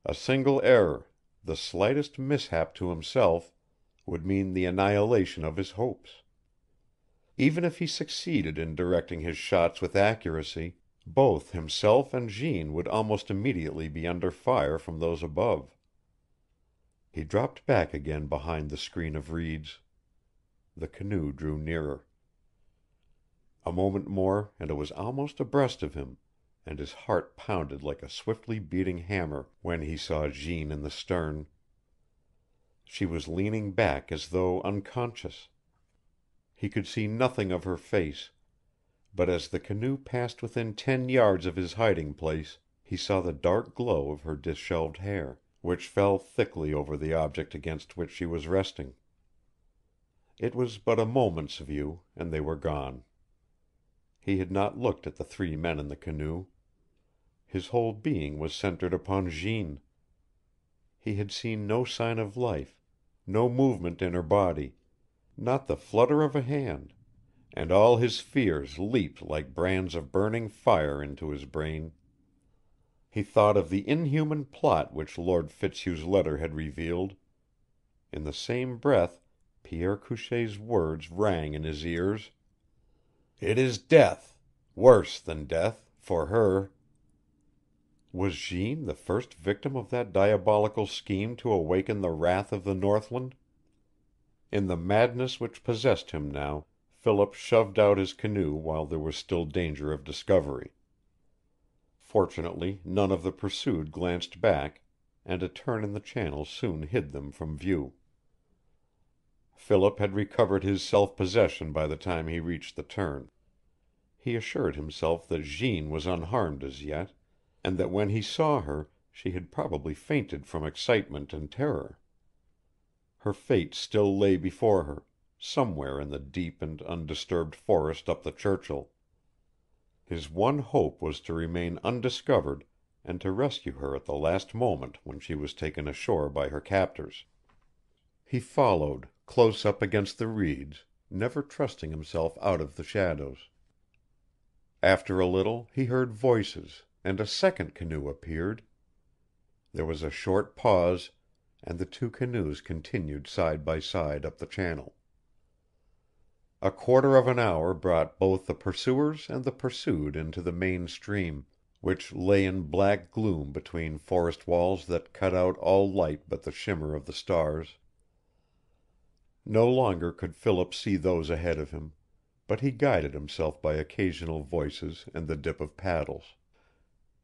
A single error, the slightest mishap to himself, would mean the annihilation of his hopes. Even if he succeeded in directing his shots with accuracy, both himself and Jeanne would almost immediately be under fire from those above. He dropped back again behind the screen of reeds. The canoe drew nearer. A moment more and it was almost abreast of him, and his heart pounded like a swiftly beating hammer when he saw Jeanne in the stern. She was leaning back as though unconscious. He could see nothing of her face, but as the canoe passed within 10 yards of his hiding place he saw the dark glow of her disheveled hair, which fell thickly over the object against which she was resting. It was but a moment's view, and they were gone. He had not looked at the 3 men in the canoe. His whole being was centered upon Jeanne. He had seen no sign of life, no movement in her body, not the flutter of a hand, and all his fears leaped like brands of burning fire into his brain. He thought of the inhuman plot which Lord Fitzhugh's letter had revealed. In the same breath Pierre Couchee's words rang in his ears. "It is death, worse than death, for her." Was Jeanne the first victim of that diabolical scheme to awaken the wrath of the northland? In the madness which possessed him now, Philip shoved out his canoe while there was still danger of discovery. Fortunately none of the pursued glanced back, and a turn in the channel soon hid them from view. Philip had recovered his self-possession by the time he reached the turn. He assured himself that Jeanne was unharmed as yet, and that when he saw her she had probably fainted from excitement and terror. Her fate still lay before her, somewhere in the deep and undisturbed forest up the Churchill. His one hope was to remain undiscovered and to rescue her at the last moment when she was taken ashore by her captors. He followed, close up against the reeds, never trusting himself out of the shadows. After a little he heard voices, and a second canoe appeared. There was a short pause, and the 2 canoes continued side by side up the channel. A quarter of an hour brought both the pursuers and the pursued into the main stream, which lay in black gloom between forest walls that cut out all light but the shimmer of the stars. No longer could Philip see those ahead of him, but he guided himself by occasional voices and the dip of paddles.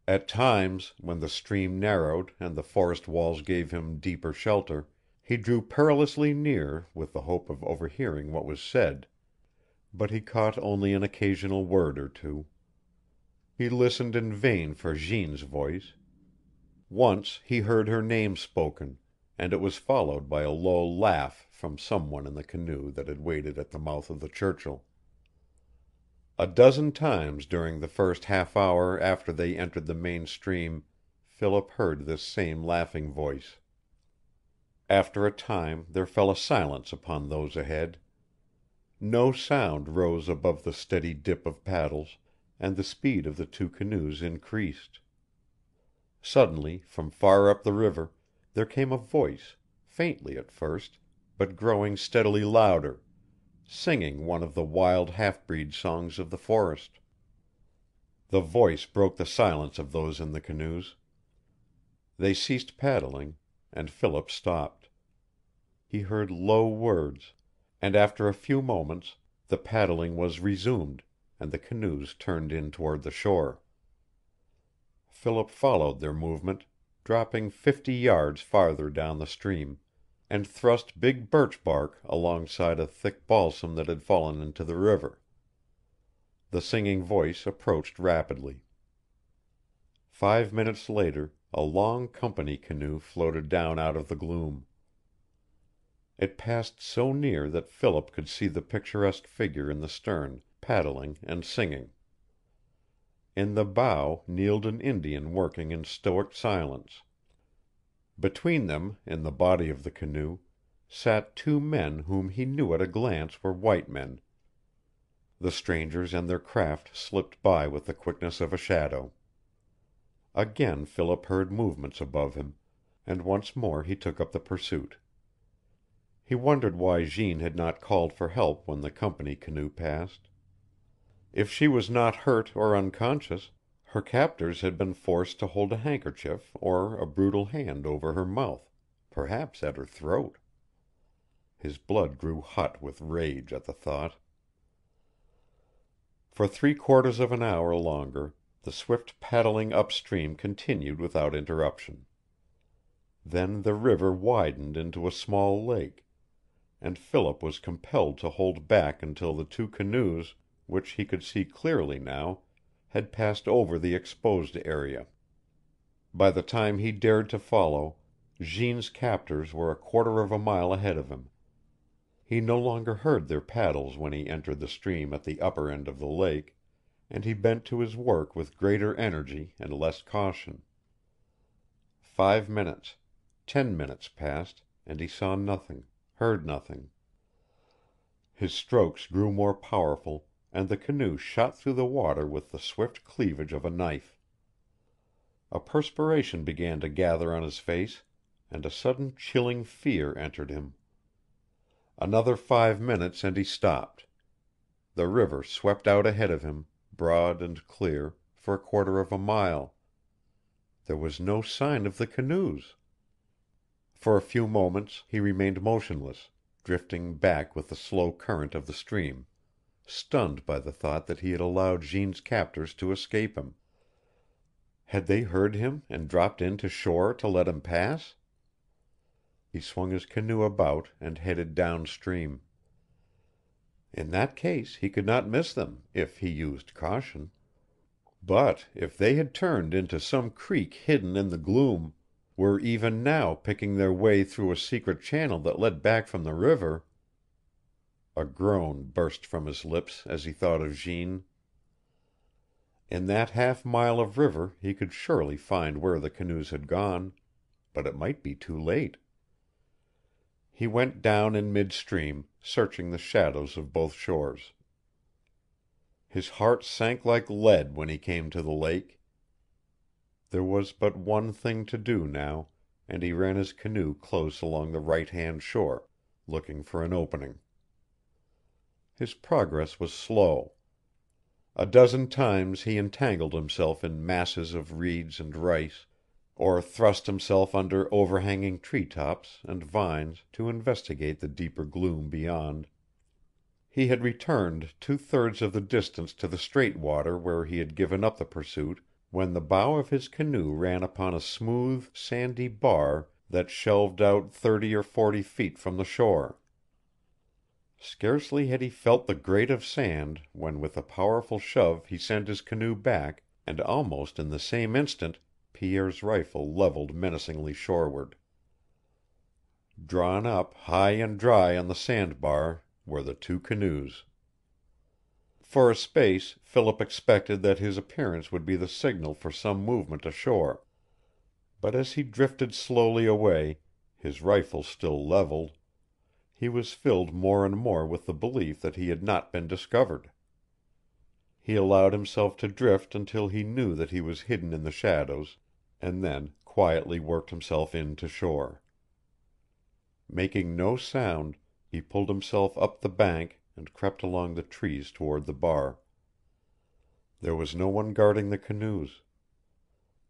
At times, when the stream narrowed and the forest walls gave him deeper shelter, he drew perilously near with the hope of overhearing what was said, but he caught only an occasional word or two. He listened in vain for Jeanne's voice. Once he heard her name spoken, and it was followed by a low laugh from some one in the canoe that had waited at the mouth of the Churchill. A dozen times during the first half hour after they entered the main stream Philip heard this same laughing voice. After a time there fell a silence upon those ahead. No sound rose above the steady dip of paddles, and the speed of the 2 canoes increased. Suddenly, from far up the river, there came a voice, faintly at first, but growing steadily louder, singing one of the wild half-breed songs of the forest. The voice broke the silence of those in the canoes. They ceased paddling, and Philip stopped. He heard low words, and after a few moments the paddling was resumed, and the canoes turned in toward the shore. Philip followed their movement, dropping 50 yards farther down the stream, and thrust big birch bark alongside a thick balsam that had fallen into the river. The singing voice approached rapidly. 5 minutes later a long company canoe floated down out of the gloom. It passed so near that Philip could see the picturesque figure in the stern paddling and singing. In the bow kneeled an Indian working in stoic silence. Between them, in the body of the canoe, sat 2 men whom he knew at a glance were white men. The strangers and their craft slipped by with the quickness of a shadow. Again Philip heard movements above him, and once more he took up the pursuit. He wondered why Jeanne had not called for help when the company canoe passed. If she was not hurt or unconscious, her captors had been forced to hold a handkerchief or a brutal hand over her mouth, perhaps at her throat. His blood grew hot with rage at the thought. For 3/4 of an hour longer the swift paddling upstream continued without interruption. Then the river widened into a small lake, and Philip was compelled to hold back until the two canoes, which he could see clearly now, had passed over the exposed area. By the time he dared to follow, Jeanne's captors were 1/4 of a mile ahead of him. He no longer heard their paddles when he entered the stream at the upper end of the lake, and he bent to his work with greater energy and less caution. 5 minutes, 10 minutes passed, and he saw nothing, heard nothing. His strokes grew more powerful, and the canoe shot through the water with the swift cleavage of a knife. A perspiration began to gather on his face, and a sudden chilling fear entered him. Another 5 minutes and he stopped. The river swept out ahead of him, broad and clear, for 1/4 of a mile. There was no sign of the canoes. For a few moments he remained motionless, drifting back with the slow current of the stream, stunned by the thought that he had allowed Jeanne's captors to escape him. Had they heard him and dropped in to shore to let him pass? He swung his canoe about and headed downstream. In that case he could not miss them, if he used caution. But if they had turned into some creek hidden in the gloom, were even now picking their way through a secret channel that led back from the river. A groan burst from his lips as he thought of Jeanne. In that half-mile of river he could surely find where the canoes had gone, but it might be too late. He went down in midstream, searching the shadows of both shores. His heart sank like lead when he came to the lake. There was but one thing to do now, and he ran his canoe close along the right-hand shore, looking for an opening. His progress was slow. A dozen times he entangled himself in masses of reeds and rice, or thrust himself under overhanging tree-tops and vines to investigate the deeper gloom beyond. He had returned 2/3 of the distance to the straight water where he had given up the pursuit, when the bow of his canoe ran upon a smooth, sandy bar that shelved out 30 or 40 feet from the shore. Scarcely had he felt the grate of sand when with a powerful shove he sent his canoe back, and almost in the same instant Pierre's rifle leveled menacingly shoreward. Drawn up high and dry on the sand bar were the two canoes. For a space Philip expected that his appearance would be the signal for some movement ashore, but as he drifted slowly away, his rifle still leveled, he was filled more and more with the belief that he had not been discovered. He allowed himself to drift until he knew that he was hidden in the shadows, and then quietly worked himself in to shore. Making no sound, he pulled himself up the bank and crept along the trees toward the bar. There was no one guarding the canoes.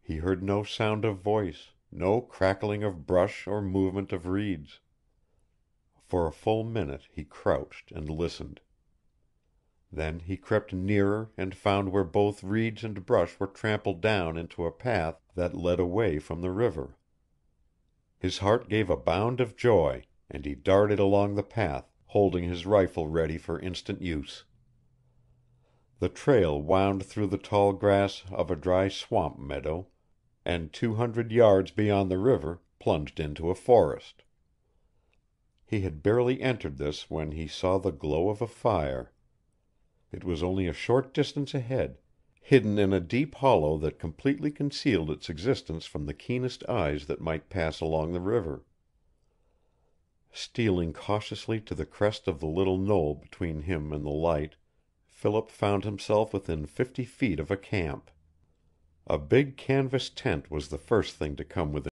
He heard no sound of voice, no crackling of brush or movement of reeds. For a full minute he crouched and listened. Then he crept nearer and found where both reeds and brush were trampled down into a path that led away from the river. His heart gave a bound of joy, and he darted along the path, holding his rifle ready for instant use. The trail wound through the tall grass of a dry swamp meadow, and 200 yards beyond the river plunged into a forest. He had barely entered this when he saw the glow of a fire. It was only a short distance ahead, hidden in a deep hollow that completely concealed its existence from the keenest eyes that might pass along the river. Stealing cautiously to the crest of the little knoll between him and the light, Philip found himself within 50 feet of a camp. A big canvas tent was the first thing to come within